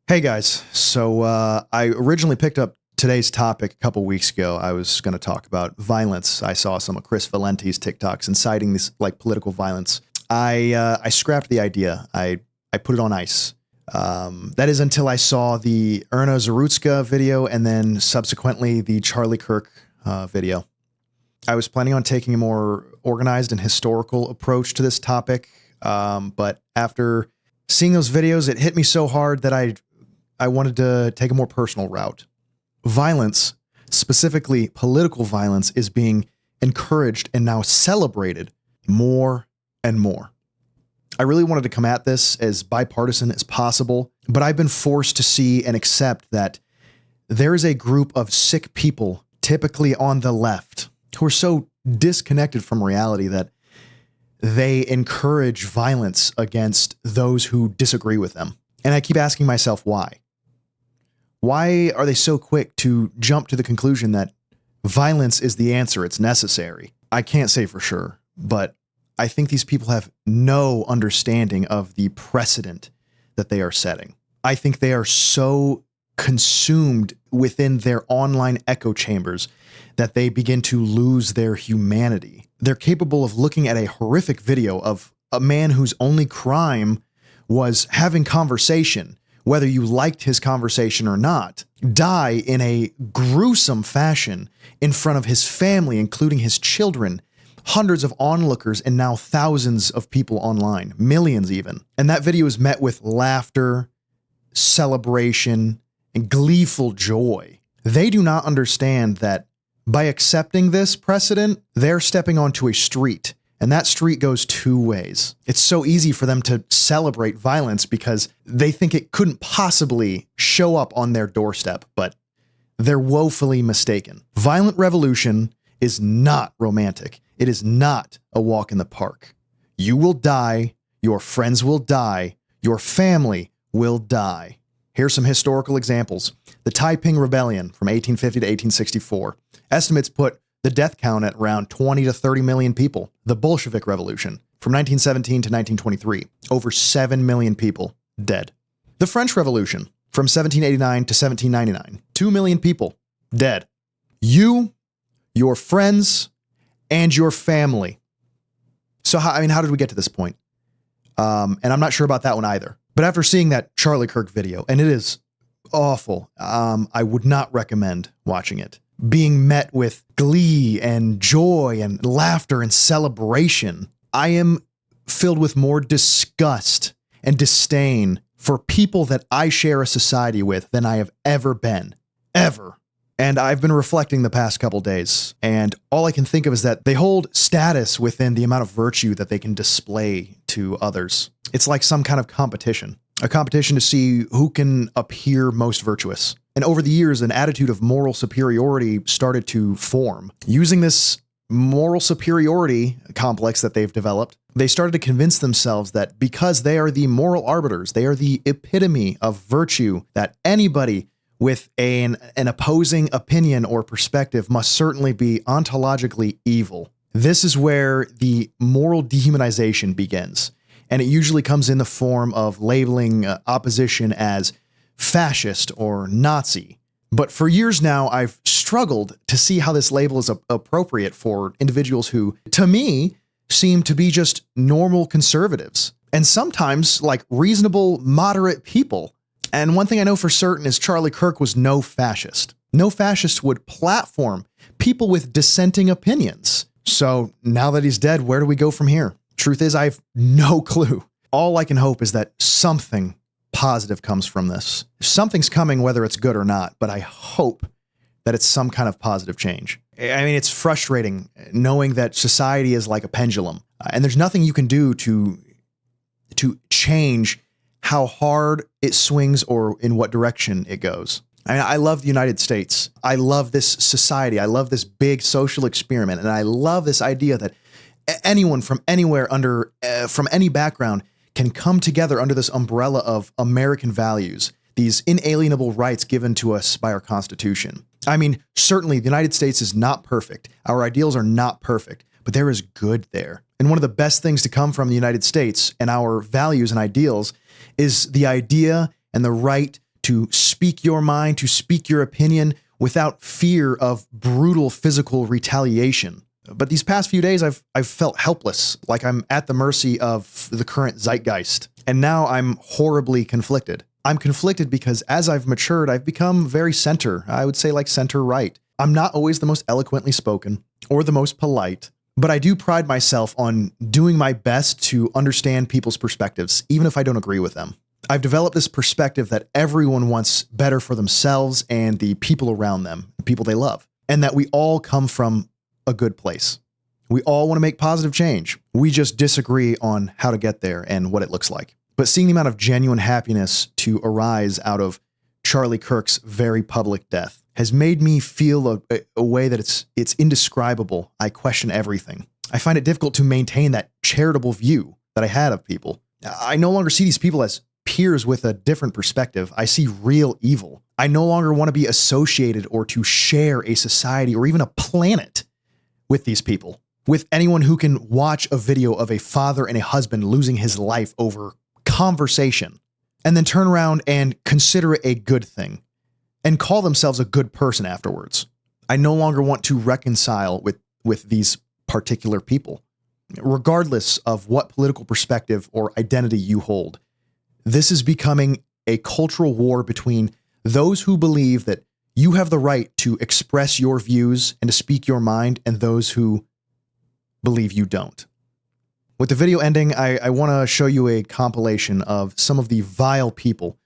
Hey guys, I originally picked up today's topic a couple weeks ago. I was going to talk about violence. I saw some of Chris Valenti's TikToks inciting this like political violence. I scrapped the idea. I put it on ice. That is until I saw the Erna Zarutska video and then subsequently the Charlie Kirk video. I was planning on taking a more organized and historical approach to this topic, but after seeing those videos, it hit me so hard that I wanted to take a more personal route. Violence, specifically political violence, is being encouraged and now celebrated more and more. I really wanted to come at this as bipartisan as possible, but I've been forced to see and accept that there is a group of sick people, typically on the left, who are so disconnected from reality that they encourage violence against those who disagree with them. And I keep asking myself, why? Why are they so quick to jump to the conclusion that violence is the answer, it's necessary? I can't say for sure, but I think these people have no understanding of the precedent that they are setting. I think they are so consumed within their online echo chambers that they begin to lose their humanity. They're capable of looking at a horrific video of a man whose only crime was having conversation, whether you liked his conversation or not, die in a gruesome fashion in front of his family, including his children, hundreds of onlookers, and now thousands of people online, millions even. And that video is met with laughter, celebration, and gleeful joy. They do not understand that by accepting this precedent, they're stepping onto a street, and that street goes two ways. It's so easy for them to celebrate violence because they think it couldn't possibly show up on their doorstep, but they're woefully mistaken. Violent revolution is not romantic. It is not a walk in the park. You will die, your friends will die, your family will die. Here's some historical examples. The Taiping Rebellion from 1850 to 1864. Estimates put the death count at around 20 to 30 million people. The Bolshevik Revolution from 1917 to 1923. Over 7 million people dead. The French Revolution from 1789 to 1799. 2 million people dead. You, your friends, and your family. So how did we get to this point? And I'm not sure about that one either. But after seeing that Charlie Kirk video, and it is awful, I would not recommend watching it. Being met with glee and joy and laughter and celebration, I am filled with more disgust and disdain for people that I share a society with than I have ever been. Ever. And I've been reflecting the past couple days, and all I can think of is that they hold status within the amount of virtue that they can display to others. It's like some kind of competition, a competition to see who can appear most virtuous. And over the years, an attitude of moral superiority started to form. Using this moral superiority complex that they've developed, they started to convince themselves that because they are the moral arbiters, they are the epitome of virtue, that anybody with an opposing opinion or perspective must certainly be ontologically evil. This is where the moral dehumanization begins, and it usually comes in the form of labeling opposition as fascist or Nazi. But for years now, I've struggled to see how this label is appropriate for individuals who, to me, seem to be just normal conservatives, and sometimes like reasonable, moderate people. And one thing I know for certain is Charlie Kirk was no fascist. No fascist would platform people with dissenting opinions. So now that he's dead, where do we go from here? Truth is, I have no clue. All I can hope is that something positive comes from this. Something's coming, whether it's good or not, but I hope that it's some kind of positive change. I mean, it's frustrating knowing that society is like a pendulum, and there's nothing you can do to change how hard it swings or in what direction it goes. I love the United States. I love this society. I love this big social experiment. And I love this idea that anyone from anywhere from any background can come together under this umbrella of American values, these inalienable rights given to us by our Constitution. I mean, certainly the United States is not perfect. Our ideals are not perfect, but there is good there. And one of the best things to come from the United States and our values and ideals is the idea and the right to speak your mind, to speak your opinion without fear of brutal physical retaliation. But these past few days, I've felt helpless, like I'm at the mercy of the current zeitgeist. And now I'm horribly conflicted. I'm conflicted because as I've matured, I've become very center. I would say like center-right. I'm not always the most eloquently spoken or the most polite, but I do pride myself on doing my best to understand people's perspectives, even if I don't agree with them. I've developed this perspective that everyone wants better for themselves and the people around them, the people they love, and that we all come from a good place. We all want to make positive change. We just disagree on how to get there and what it looks like. But seeing the amount of genuine happiness to arise out of Charlie Kirk's very public death has made me feel a way that it's indescribable. I question everything. I find it difficult to maintain that charitable view that I had of people. I no longer see these people as peers with a different perspective. I see real evil. I no longer want to be associated or to share a society or even a planet with these people, with anyone who can watch a video of a father and a husband losing his life over conversation and then turn around and consider it a good thing and call themselves a good person afterwards. I no longer want to reconcile with these particular people, regardless of what political perspective or identity you hold. This is becoming a cultural war between those who believe that you have the right to express your views and to speak your mind and those who believe you don't. With the video ending, I want to show you a compilation of some of the vile people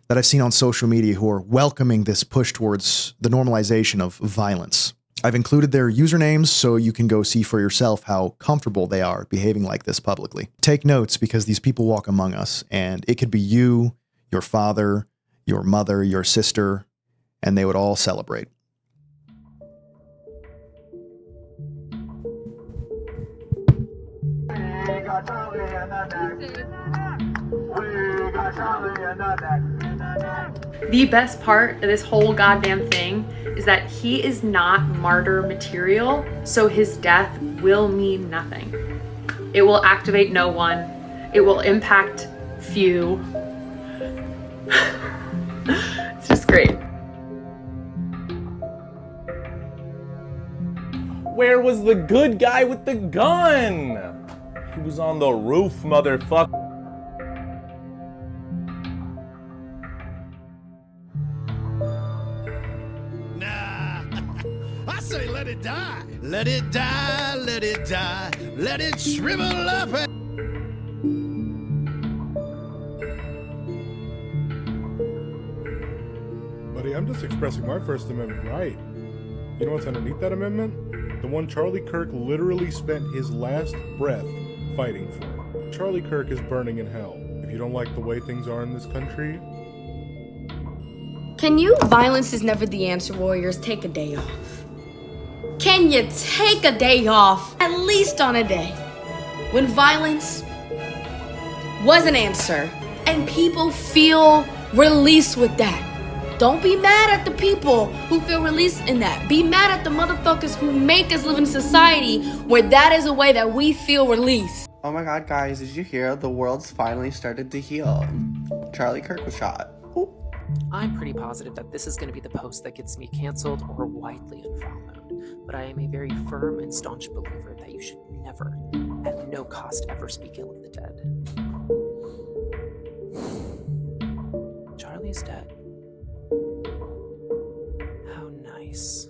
that I've seen on social media who are welcoming this push towards the normalization of violence. I've included their usernames so you can go see for yourself how comfortable they are behaving like this publicly. Take notes because these people walk among us, and it could be you, your father, your mother, your sister, and they would all celebrate. The best part of this whole goddamn thing is that he is not martyr material, so his death will mean nothing. It will activate no one. It will impact few. It's just great. Where was the good guy with the gun? He was on the roof, motherfucker. Nah, I say let it die. Let it die, let it die. Let it shrivel up. Buddy, I'm just expressing my First Amendment right. You know what's underneath that amendment? The one Charlie Kirk literally spent his last breath fighting for. Charlie Kirk is burning in hell. If you don't like the way things are in this country... Can you violence is never the answer, warriors, take a day off? Can you take a day off, at least on a day, when violence was an answer and people feel release with that? Don't be mad at the people who feel released in that. Be mad at the motherfuckers who make us live in a society where that is a way that we feel release. Oh my god, guys, did you hear? The world's finally started to heal. Charlie Kirk was shot. Ooh. I'm pretty positive that this is going to be the post that gets me canceled or widely unfollowed, but I am a very firm and staunch believer that you should never, at no cost, ever speak ill of the dead. Charlie's dead. How nice.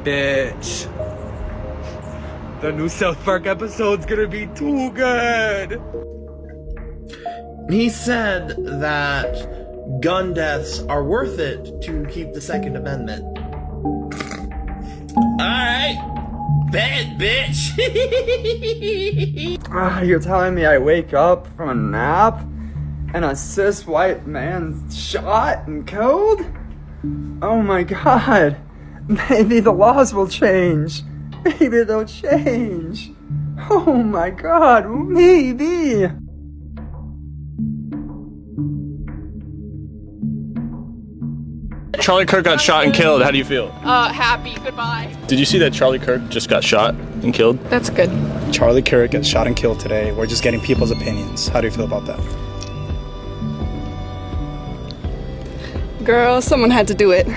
Bitch. The new South Park episode's gonna be too good. He said that gun deaths are worth it to keep the Second Amendment. Alright, Bad bitch. You're telling me I wake up from a nap and a cis white man's shot and killed? Oh my god. Maybe the laws will change. Maybe they'll change. Oh my god, maybe. Charlie Kirk got shot and killed. How do you feel? Happy. Goodbye. Did you see that Charlie Kirk just got shot and killed? That's good. Charlie Kirk gets shot and killed today. We're just getting people's opinions. How do you feel about that? Girl, someone had to do it.